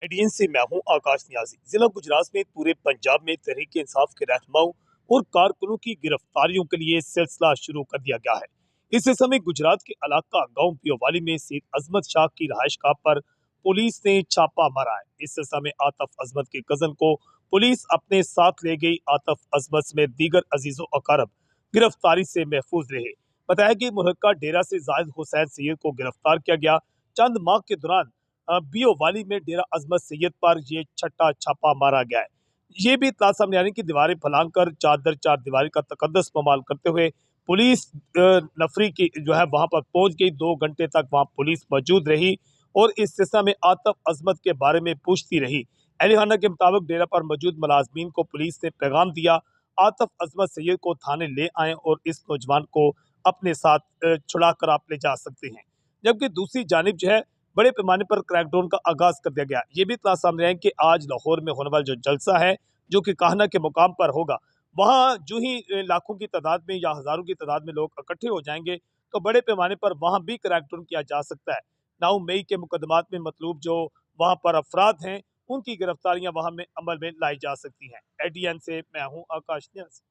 ADN से मैं हूं आकाश नियाजी। जिला गुजरात में पूरे पंजाब में तहरीक इंसाफ के रहनुमाओं और कारकुनों की गिरफ्तारियों के लिए सिलसिला शुरू कर दिया गया है। इस समय गुजरात के इलाका गांव पियोवाली में सैयद अजमत शाह की रहायशगाह पर पुलिस ने छापा मारा है। इस सिलसिले में आतफ अजमत के कजन को पुलिस अपने साथ ले गई। आतफ अजमत समेत दीगर अजीजों अकारब गिरफ्तारी से महफूज रहे। बताया कि मुहक्का डेरा से जाहिद हुसैन सैयद को गिरफ्तार किया गया। चंद माह के दौरान बियोवाली में डेरा अजमत सैयद पर ये छठा छापा मारा गया है। ये भी इत्तला सामने आ रही कि दीवारें फैलाकर चादर चार दीवारी का तकद्दस पमाल करते हुए पुलिस नफरी की जो है वहां पर पहुंच गई। 2 घंटे तक वहां पुलिस मौजूद रही और इस सिलसिले में आतफ अजमत के बारे में पूछती रही। अहल खाना के मुताबिक डेरा पर मौजूद मुलाजमीन को पुलिस ने पैगाम दिया, आतफ अजमत सैयद को थाने ले आए और इस नौजवान को अपने साथ छुड़ा कर आप ले जा सकते हैं। जबकि दूसरी जानिब जो है बड़े पैमाने पर क्रैकडाउन का आगाज कर दिया गया। ये भी इत्तला सामने आई कि आज लाहौर में होने वाला जो जलसा है, जो कि काहना के मुकाम पर होगा, वहां जो ही लाखों की तादाद में या हजारों की तादाद में लोग इकट्ठे हो जाएंगे तो बड़े पैमाने पर वहां भी क्रैकडाउन किया जा सकता है। 9 मई के मुकदमात में मतलूब जो वहां पर अफराद हैं, उनकी गिरफ्तारियां वहां में अमल में लाई जा सकती हैं। एडीएन से मैं हूं आकाश न्यास।